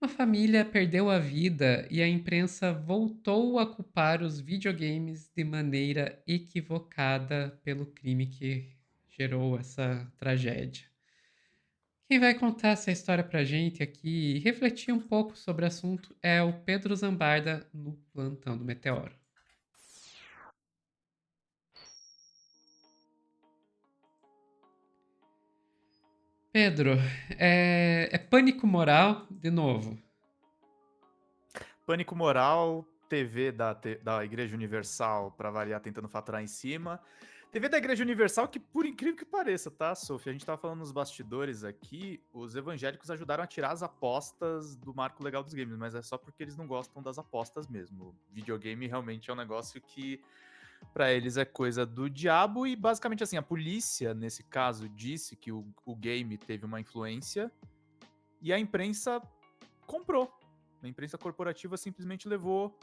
Uma família perdeu a vida e a imprensa voltou a culpar os videogames de maneira equivocada pelo crime que gerou essa tragédia. Quem vai contar essa história pra gente aqui e refletir um pouco sobre o assunto é o Pedro Zambarda no Plantão do Meteoro. Pedro, é pânico moral de novo. Pânico Moral, TV da Igreja Universal, pra variar, tentando faturar em cima. TV da Igreja Universal, que por incrível que pareça, tá, Sofia? A gente tava falando nos bastidores aqui, os evangélicos ajudaram a tirar as apostas do marco legal dos games, mas é só porque eles não gostam das apostas mesmo. Videogame realmente é um negócio que, pra eles, é coisa do diabo e, basicamente, assim, a polícia, nesse caso, disse que o game teve uma influência e a imprensa comprou. A imprensa corporativa simplesmente levou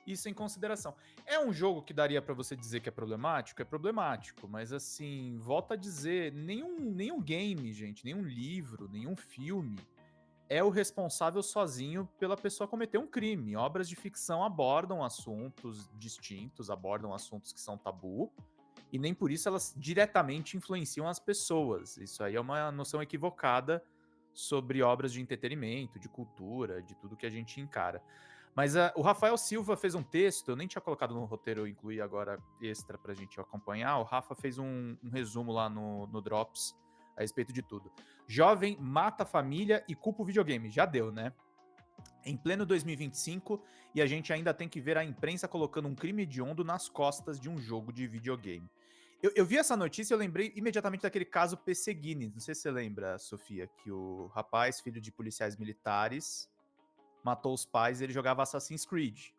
isso em consideração. É um jogo que daria pra você dizer que é problemático? É problemático, mas assim, volta a dizer, nenhum game, gente, nenhum livro, nenhum filme é o responsável sozinho pela pessoa cometer um crime. Obras de ficção abordam assuntos distintos, abordam assuntos que são tabu, e nem por isso elas diretamente influenciam as pessoas. Isso aí é uma noção equivocada sobre obras de entretenimento, de cultura, de tudo que a gente encara. Mas o Rafael Silva fez um texto, eu nem tinha colocado no roteiro, eu incluí agora extra pra gente acompanhar. O Rafa fez um resumo lá no Drops a respeito de tudo. Jovem mata a família e culpa o videogame. Já deu, né? Em pleno 2025, e a gente ainda tem que ver a imprensa colocando um crime hediondo nas costas de um jogo de videogame. Eu vi essa notícia e eu lembrei imediatamente daquele caso PC Guinness. Não sei se você lembra, Sofia, que o rapaz, filho de policiais militares, matou os pais e ele jogava Assassin's Creed.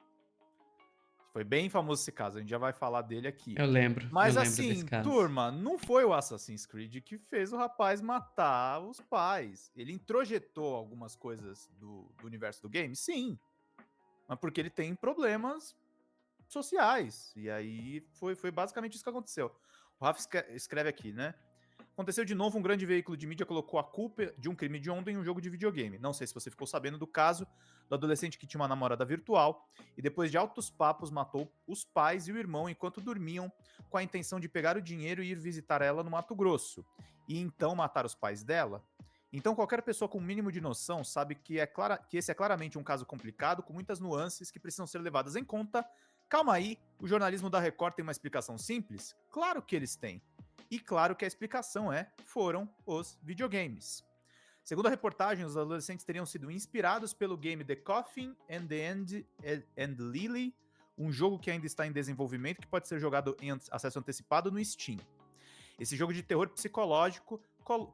Foi bem famoso esse caso, a gente já vai falar dele aqui. Eu Mas lembro desse assim, caso. turma, não foi o Assassin's Creed que fez o rapaz matar os pais. Ele introjetou algumas coisas do universo do game? Sim. Mas porque ele tem problemas sociais. E aí foi basicamente isso que aconteceu. O Rafa escreve aqui, né? Aconteceu de novo, um grande veículo de mídia colocou a culpa de um crime de onda em um jogo de videogame. Não sei se você ficou sabendo do caso do adolescente que tinha uma namorada virtual e depois de altos papos matou os pais e o irmão enquanto dormiam com a intenção de pegar o dinheiro e ir visitar ela no Mato Grosso e então matar os pais dela. Então qualquer pessoa com o mínimo de noção sabe que esse é claramente um caso complicado com muitas nuances que precisam ser levadas em conta. Calma aí, o jornalismo da Record tem uma explicação simples? Claro que eles têm. E claro que a explicação foram os videogames. Segundo a reportagem, os adolescentes teriam sido inspirados pelo game The Coffin and the and Lily, um jogo que ainda está em desenvolvimento que pode ser jogado em acesso antecipado no Steam. Esse jogo de terror psicológico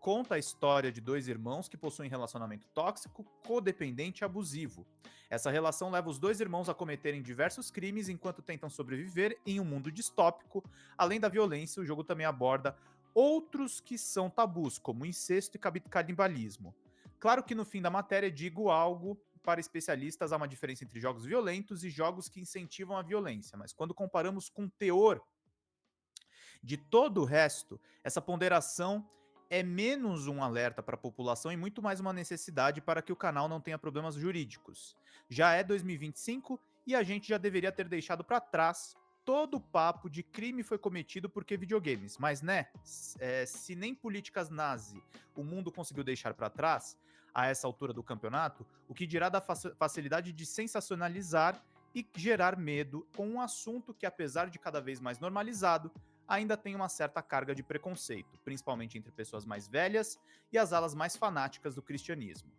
conta a história de dois irmãos que possuem relacionamento tóxico, codependente e abusivo. Essa relação leva os dois irmãos a cometerem diversos crimes enquanto tentam sobreviver em um mundo distópico. Além da violência, o jogo também aborda outros que são tabus, como incesto e canibalismo. Claro que no fim da matéria digo algo para especialistas, há uma diferença entre jogos violentos e jogos que incentivam a violência, mas quando comparamos com o teor de todo o resto, essa ponderação é menos um alerta para a população e muito mais uma necessidade para que o canal não tenha problemas jurídicos. Já é 2025 e a gente já deveria ter deixado para trás todo o papo de crime foi cometido porque videogames. Mas, né, se nem políticas nazi o mundo conseguiu deixar para trás a essa altura do campeonato, o que dirá da facilidade de sensacionalizar e gerar medo com um assunto que, apesar de cada vez mais normalizado, ainda tem uma certa carga de preconceito, principalmente entre pessoas mais velhas e as alas mais fanáticas do cristianismo.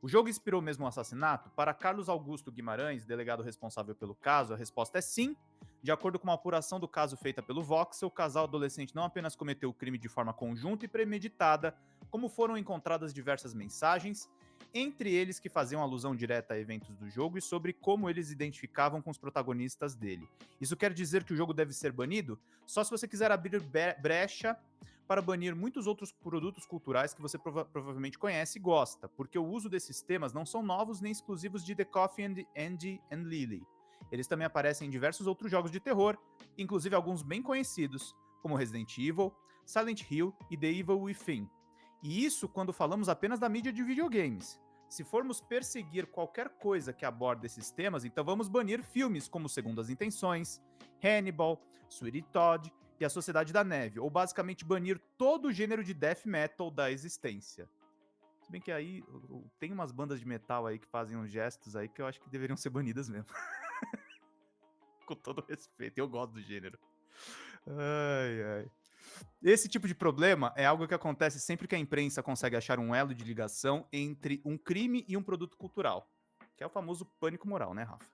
O jogo inspirou mesmo um assassinato? Para Carlos Augusto Guimarães, delegado responsável pelo caso, a resposta é sim. De acordo com uma apuração do caso feita pelo Voxel, o casal adolescente não apenas cometeu o crime de forma conjunta e premeditada, como foram encontradas diversas mensagens, entre eles que faziam alusão direta a eventos do jogo e sobre como eles identificavam com os protagonistas dele. Isso quer dizer que o jogo deve ser banido? Só se você quiser abrir brecha para banir muitos outros produtos culturais que você provavelmente conhece e gosta, porque o uso desses temas não são novos nem exclusivos de The Coffee and Andy and Lily. Eles também aparecem em diversos outros jogos de terror, inclusive alguns bem conhecidos, como Resident Evil, Silent Hill e The Evil Within. E isso quando falamos apenas da mídia de videogames. Se formos perseguir qualquer coisa que aborde esses temas, então vamos banir filmes como Segundo as Intenções, Hannibal, Sweetie Todd e A Sociedade da Neve, ou basicamente banir todo o gênero de death metal da existência. Se bem que aí tem umas bandas de metal aí que fazem uns gestos aí que eu acho que deveriam ser banidas mesmo. Com todo respeito, eu gosto do gênero. Ai, ai. Esse tipo de problema é algo que acontece sempre que a imprensa consegue achar um elo de ligação entre um crime e um produto cultural, que é o famoso pânico moral, né, Rafa?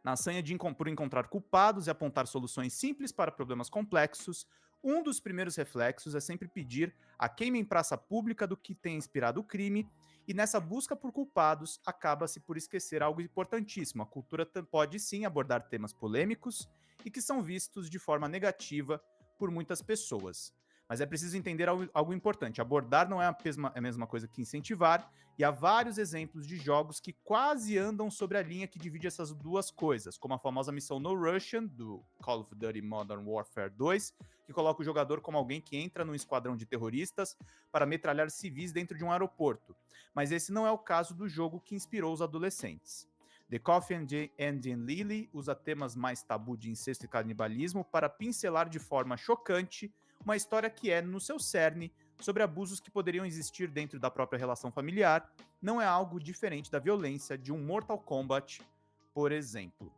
Na sanha por encontrar culpados e apontar soluções simples para problemas complexos, um dos primeiros reflexos é sempre pedir a queima em praça pública do que tem inspirado o crime, e nessa busca por culpados acaba-se por esquecer algo importantíssimo. A cultura pode sim abordar temas polêmicos e que são vistos de forma negativa por muitas pessoas. Mas é preciso entender algo importante. Abordar não é a mesma coisa que incentivar, e há vários exemplos de jogos que quase andam sobre a linha que divide essas duas coisas, como a famosa missão No Russian, do Call of Duty Modern Warfare 2, que coloca o jogador como alguém que entra num esquadrão de terroristas para metralhar civis dentro de um aeroporto. Mas esse não é o caso do jogo que inspirou os adolescentes. The Coffee Engine Lily usa temas mais tabu de incesto e canibalismo para pincelar de forma chocante uma história que é, no seu cerne, sobre abusos que poderiam existir dentro da própria relação familiar. Não é algo diferente da violência de um Mortal Kombat, por exemplo.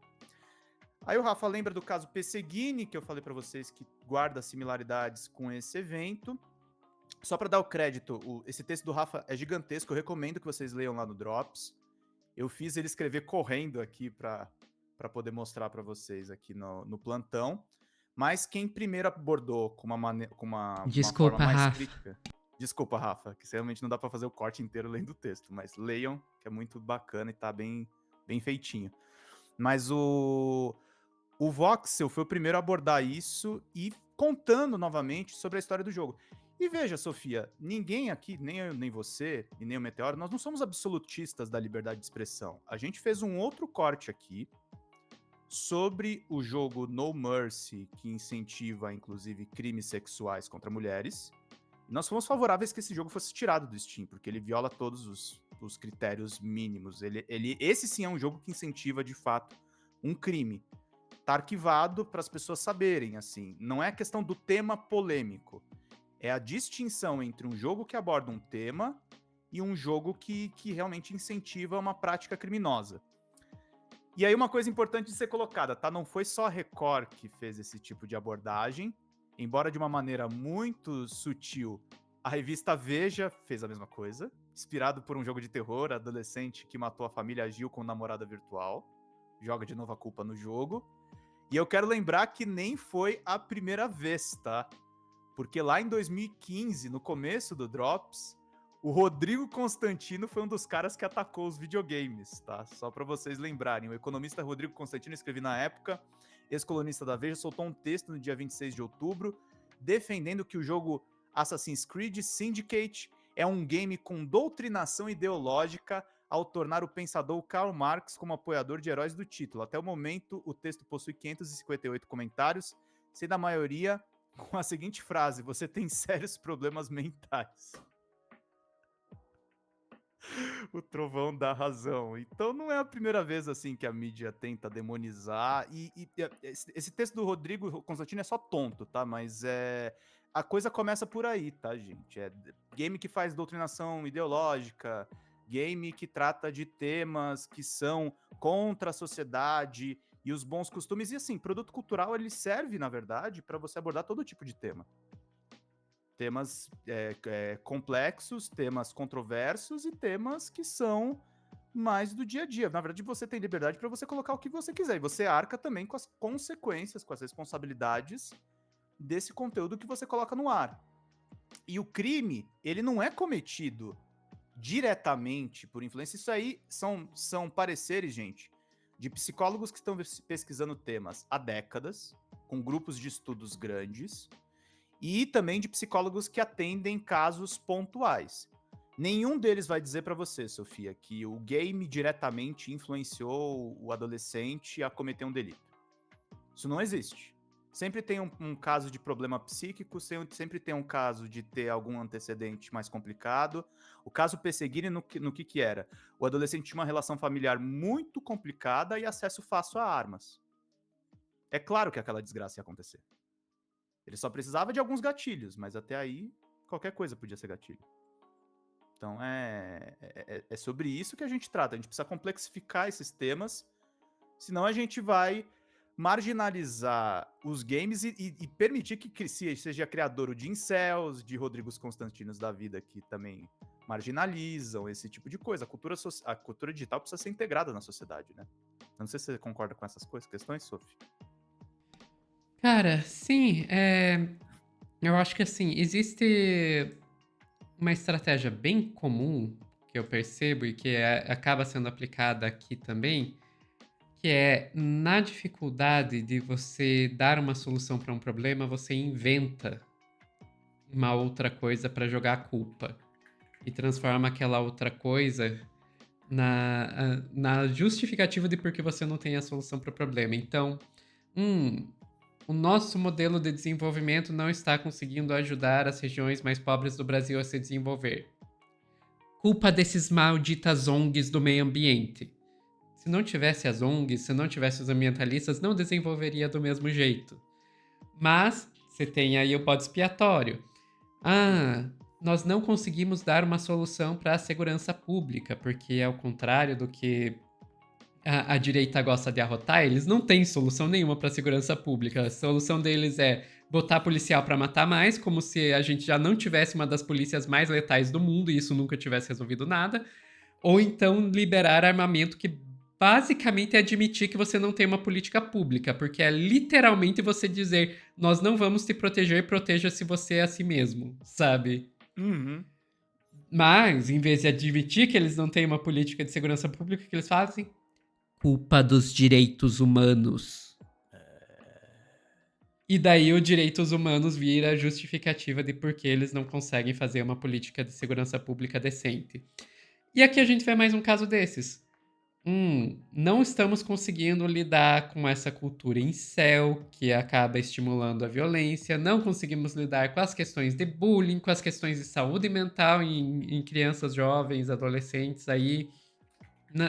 Aí o Rafa lembra do caso Pesseguini, que eu falei para vocês que guarda similaridades com esse evento. Só para dar o crédito, esse texto do Rafa é gigantesco, eu recomendo que vocês leiam lá no Drops. Eu fiz ele escrever correndo aqui para poder mostrar para vocês aqui no plantão. Mas quem primeiro abordou com uma forma Desculpa, mais Rafa. crítica... Desculpa, Rafa, que realmente não dá para fazer o corte inteiro lendo o texto, mas leiam, que é muito bacana e tá bem feitinho. Mas o Voxel foi o primeiro a abordar isso e contando novamente sobre a história do jogo. E veja, Sofia, ninguém aqui, nem eu, nem você, e nem o Meteoro, nós não somos absolutistas da liberdade de expressão. A gente fez um outro corte aqui sobre o jogo No Mercy, que incentiva, inclusive, crimes sexuais contra mulheres. E nós fomos favoráveis que esse jogo fosse tirado do Steam, porque ele viola todos os critérios mínimos. Esse sim é um jogo que incentiva, de fato, um crime. Tá arquivado para as pessoas saberem, assim. Não é a questão do tema polêmico. É a distinção entre um jogo que aborda um tema e um jogo que realmente incentiva uma prática criminosa. E aí uma coisa importante de ser colocada, tá? Não foi só a Record que fez esse tipo de abordagem, embora de uma maneira muito sutil. A revista Veja fez a mesma coisa, inspirado por um jogo de terror, adolescente que matou a família agiu com namorada virtual, joga de novo a culpa no jogo. E eu quero lembrar que nem foi a primeira vez, tá? Porque lá em 2015, no começo do Drops, o Rodrigo Constantino foi um dos caras que atacou os videogames, tá? Só para vocês lembrarem. O economista Rodrigo Constantino, escrevi na época, ex-colunista da Veja, soltou um texto no dia 26 de outubro, defendendo que o jogo Assassin's Creed Syndicate é um game com doutrinação ideológica ao tornar o pensador Karl Marx como apoiador de heróis do título. Até o momento, o texto possui 558 comentários, sendo a maioria com a seguinte frase: você tem sérios problemas mentais. O trovão dá razão. Então não é a primeira vez assim que a mídia tenta demonizar. Esse texto do Rodrigo Constantino é só tonto, tá? Mas a coisa começa por aí, tá, gente? É game que faz doutrinação ideológica, game que trata de temas que são contra a sociedade e os bons costumes. E assim, produto cultural ele serve, na verdade, para você abordar todo tipo de tema. Temas complexos, temas controversos e temas que são mais do dia a dia. Na verdade, você tem liberdade para você colocar o que você quiser. E você arca também com as consequências, com as responsabilidades desse conteúdo que você coloca no ar. E o crime, ele não é cometido diretamente por influência. Isso aí são pareceres, gente, de psicólogos que estão pesquisando temas há décadas, com grupos de estudos grandes, e também de psicólogos que atendem casos pontuais. Nenhum deles vai dizer para você, Sofia, que o game diretamente influenciou o adolescente a cometer um delito. Isso não existe. Sempre tem um caso de problema psíquico, sempre tem um caso de ter algum antecedente mais complicado. O caso Perseguire, no que era? O adolescente tinha uma relação familiar muito complicada e acesso fácil a armas. É claro que aquela desgraça ia acontecer. Ele só precisava de alguns gatilhos, mas até aí, qualquer coisa podia ser gatilho. Então é sobre isso que a gente trata. A gente precisa complexificar esses temas, senão a gente vai marginalizar os games e permitir que seja criador de incels, de Rodrigos Constantinos da vida, que também marginalizam esse tipo de coisa. A cultura digital precisa ser integrada na sociedade, né? Não sei se você concorda com essas questões, Sophie. Cara, sim, eu acho que assim, existe uma estratégia bem comum que eu percebo e que acaba sendo aplicada aqui também, que é na dificuldade de você dar uma solução para um problema, você inventa uma outra coisa para jogar a culpa e transforma aquela outra coisa na justificativa de por que você não tem a solução para o problema. Então, o nosso modelo de desenvolvimento não está conseguindo ajudar as regiões mais pobres do Brasil a se desenvolver. Culpa desses malditas ONGs do meio ambiente. Se não tivesse as ONGs, se não tivesse os ambientalistas, não desenvolveria do mesmo jeito. Mas você tem aí o bode expiatório. Nós não conseguimos dar uma solução para a segurança pública, porque ao contrário do que a direita gosta de arrotar, eles não têm solução nenhuma para a segurança pública. A solução deles é botar policial para matar mais, como se a gente já não tivesse uma das polícias mais letais do mundo e isso nunca tivesse resolvido nada. Ou então liberar armamento, que basicamente é admitir que você não tem uma política pública, porque é literalmente você dizer: nós não vamos te proteger, proteja-se você a si mesmo, sabe? Uhum. Mas, em vez de admitir que eles não têm uma política de segurança pública, o que eles fazem? Culpa dos direitos humanos. E daí o direitos humanos vira a justificativa de por que eles não conseguem fazer uma política de segurança pública decente. E aqui a gente vê mais um caso desses. Não estamos conseguindo lidar com essa cultura incel que acaba estimulando a violência, não conseguimos lidar com as questões de bullying, com as questões de saúde mental em crianças, jovens, adolescentes aí.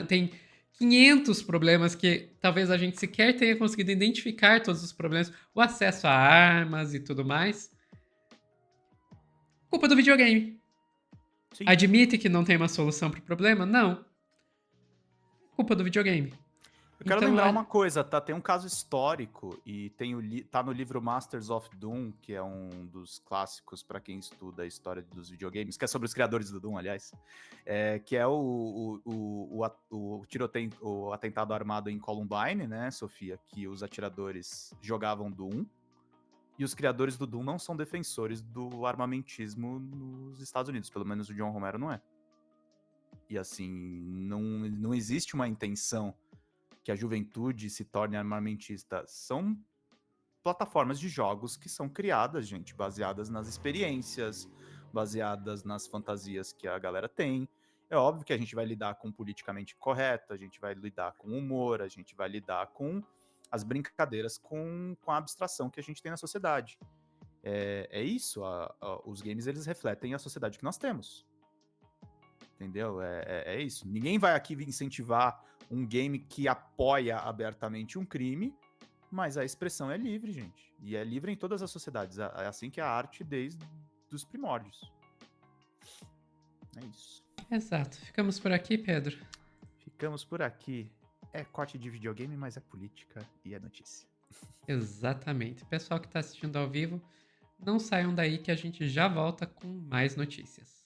Tem 500 problemas que talvez a gente sequer tenha conseguido identificar todos os problemas, o acesso a armas e tudo mais. Culpa do videogame. Sim. Admite que não tem uma solução para o problema? Não. Culpa do videogame. Eu quero Então, lembrar uma coisa, tá? Tem um caso histórico e tá no livro Masters of Doom, que é um dos clássicos para quem estuda a história dos videogames, que é sobre os criadores do Doom, aliás, que é o tiroteio, o atentado armado em Columbine, né, Sofia, que os atiradores jogavam Doom. E os criadores do Doom não são defensores do armamentismo nos Estados Unidos, pelo menos o John Romero não é. E assim, não existe uma intenção que a juventude se torne armamentista. São plataformas de jogos que são criadas, gente, baseadas nas experiências, baseadas nas fantasias que a galera tem. É óbvio que a gente vai lidar com politicamente correto, a gente vai lidar com humor, a gente vai lidar com as brincadeiras com a abstração que a gente tem na sociedade. É isso, os games eles refletem a sociedade que nós temos. Entendeu? É isso. Ninguém vai aqui incentivar um game que apoia abertamente um crime, mas a expressão é livre, gente. E é livre em todas as sociedades. É assim que é a arte desde os primórdios. É isso. exato. Ficamos por aqui, Pedro. Ficamos por aqui. É corte de videogame, mas é política e é notícia. Exatamente. Pessoal que está assistindo ao vivo, não saiam daí que a gente já volta com mais notícias.